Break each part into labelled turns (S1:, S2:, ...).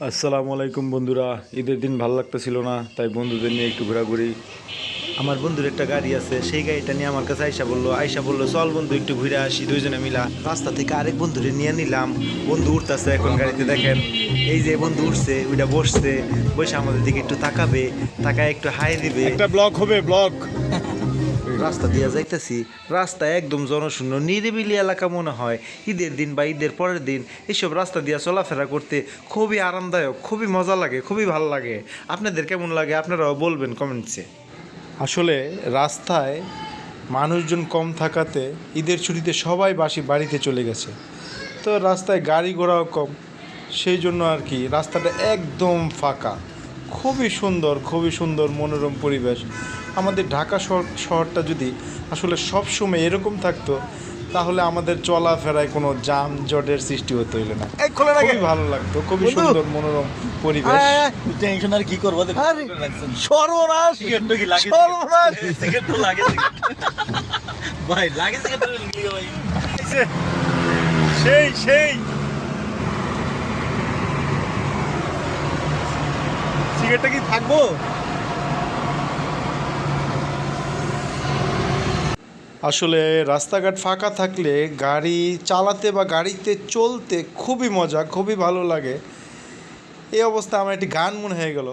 S1: আসসালামু আলাইকুম বন্ধুরা। ঈদের দিন ভালো লাগতেছিল না, তাই বন্ধুদের নিয়ে একটু ঘোরাঘুরি।
S2: আমার বন্ধুর একটা গাড়ি আছে, সেই গাড়িটা নিয়ে আমার কাছে আইসা বললো চল বন্ধু একটু ঘুরে আসি দুইজনে মিলা। রাস্তা থেকে আরেক বন্ধুরে নিয়ে নিলাম। বন্ধু উঠতেছে এখন গাড়িতে, দেখেন এই যে বন্ধু উঠছে, ওইটা বসছে, বসে আমাদের দিকে একটু তাকাবে, তাকায় একটু হাই দিবে।
S1: একটা ব্লগ হবে, ব্লগ।
S2: রাস্তা দিয়ে যাইতেছি, রাস্তা একদম জনশূন্য, নিরিবিলি এলাকা মনে হয়। ঈদের দিন বা ঈদের পরের দিন এইসব রাস্তা দিয়ে চলাফেরা করতে খুবই আরামদায়ক, খুবই মজা লাগে, খুবই ভালো লাগে। আপনাদের কেমন লাগে আপনারাও বলবেন কমেন্টসে।
S1: আসলে রাস্তায় মানুষজন কম থাকাতে ঈদের ছুটিতে সবাই বাড়িতে চলে গেছে, তো রাস্তায় গাড়ি ঘোড়াও কম, সেই জন্য আর কি রাস্তাটা একদম ফাঁকা। খুবই সুন্দর মনোরম পরিবেশ। আমাদের ঢাকা শহরটা যদি আসলে সবসময় এরকম থাকতো, তাহলে আমাদের চলাফেরায় কোনো যানজটের সৃষ্টি হতে হইলো না। খুবই ভালো লাগতো, খুবই সুন্দর মনোরম পরিবেশ।
S3: টেনশন আর কি করবো,
S2: সর্বনাশ, সর্বনাশ।
S3: ভাই লাগে ভাই
S1: সেই সেই সিগারেটটা কি থাকবো? আসলে রাস্তাঘাট ফাঁকা থাকলে গাড়ি চালাতে বা গাড়িতে চলতে খুবই মজা, খুবই ভালো লাগে। এই অবস্থা আমার একটি গান মনে হয়ে গেল।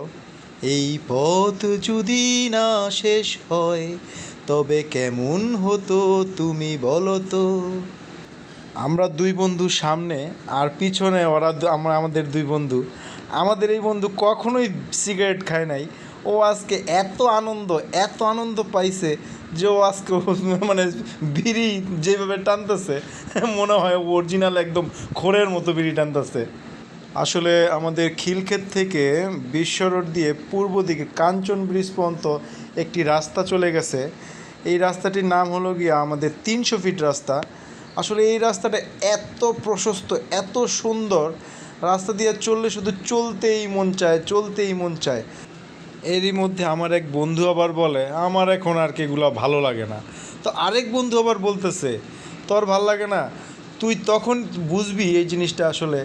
S1: এই পথ যদি না শেষ হয় তবে কেমন হতো তুমি বলো তো। আমরা দুই বন্ধু সামনে আর পিছনে আমাদের দুই বন্ধু। আমাদের এই বন্ধু কখনোই সিগারেট খায় নাই। ও আজকে এত আনন্দ পাইছে যে ও আজকে মানে বিড়ি যেভাবে টানতেছে মনে হয় অরিজিনাল একদম খোরের মতো বিড়ি টানতেছে। আসলে আমাদের খিলক্ষেত থেকে বিশ্ব রোড দিয়ে পূর্ব দিকে কাঞ্চন ব্রিজ পর্যন্ত একটি রাস্তা চলে গেছে। এই রাস্তাটির নাম হলো গিয়া আমাদের 300 ফিট রাস্তা। আসলে এই রাস্তাটা এত প্রশস্ত, এত সুন্দর, রাস্তা দিয়ে চললে শুধু চলতেই মন চায়। এরই মধ্যে আমার এক বন্ধু আবার বলে আমার এখন আর কি এগুলো ভালো লাগে না। তো আরেক বন্ধু আবার বলতেছে তোর ভাল লাগে না, তুই তখন বুঝবি এই জিনিসটা। আসলে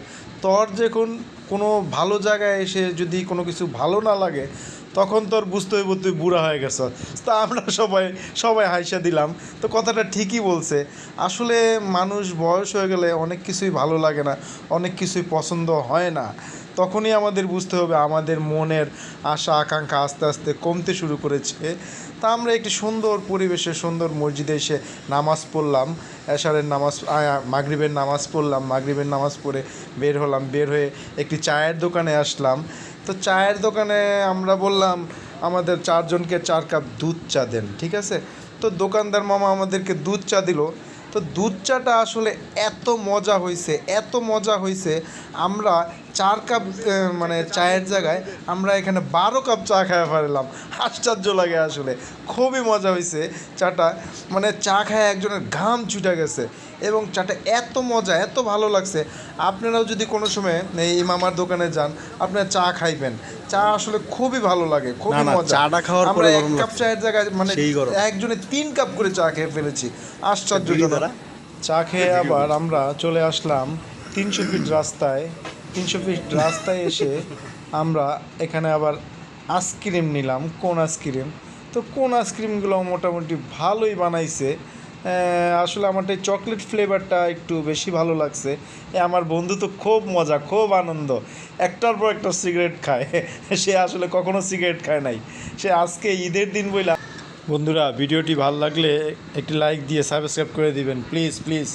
S1: তোর যখন কোনো ভালো জায়গায় এসে যদি কোনো কিছু ভালো না লাগে, তখন তোর বুঝতে হইব তুই বুড়া হয়ে গেছ। তা আমরা সবাই হাইসা দিলাম। তো কথাটা ঠিকই বলছে। আসলে মানুষ বয়স হয়ে গেলে অনেক কিছুই ভালো লাগে না, অনেক কিছুই পছন্দ হয় না। তখনই আমাদের বুঝতে হবে আমাদের মনের আশা আকাঙ্ক্ষা আস্তে আস্তে কমতে শুরু করেছে। তা আমরা একটি সুন্দর পরিবেশে সুন্দর মসজিদে এসে নামাজ পড়লাম, এশারের নামাজ, মাগরিবের নামাজ পড়লাম। মাগরিবের নামাজ পড়ে বের হলাম, বের হয়ে একটি চায়ের দোকানে আসলাম। তো চায়ের দোকানে আমরা বললাম আমাদের 4 জনকে 4 কাপ দুধ চা দেন, ঠিক আছে। তো দোকানদার মামা আমাদেরকে দুধ চা দিল। তো দুধ চাটা আসলে এত মজা হয়েছে, আমরা 4 কাপ মানে চায়ের জায়গায় আমরা এখানে 12 কাপ চা খাওয়া ফেললাম। আশ্চর্য লাগে আসলে, খুবই মজা হয়েছে চাটা। মানে চা খায় একজনের ঘাম ছুটে গেছে, এবং চাটা এত মজা, এত ভালো লাগছে। আপনারাও যদি কোনো সময় এই মামার দোকানে যান, আপনারা চা খাইবেন। চা আসলে খুবই ভালো লাগে, খুবই মজা।
S2: চাটা খাওয়ার
S1: আমরা
S2: পরে
S1: 1 কাপ চায়ের জায়গায় মানে একজনে 3 কাপ করে চা খেয়ে ফেলেছি। আশ্চর্যজনক। চা খেয়ে আবার আমরা চলে আসলাম 300 ফিট রাস্তায়। 300 ফিট রাস্তায় এসে আমরা এখানে আবার আইসক্রিম নিলাম, কোন আইসক্রিম। তো কোন আইসক্রিমগুলো মোটামুটি ভালোই বানাইছে। আসলে আমার এই চকলেট ফ্লেভারটা একটু বেশি ভালো লাগছে। আমার বন্ধু তো খুব মজা, খুব আনন্দ, একটার পর একটা সিগারেট খায়। সে আসলে কখনো সিগারেট খায় নাই, সে আজকে ঈদের দিন বইলা। বন্ধুরা, ভিডিওটি ভালো লাগলে একটি লাইক দিয়ে সাবস্ক্রাইব করে দিবেন, প্লিজ।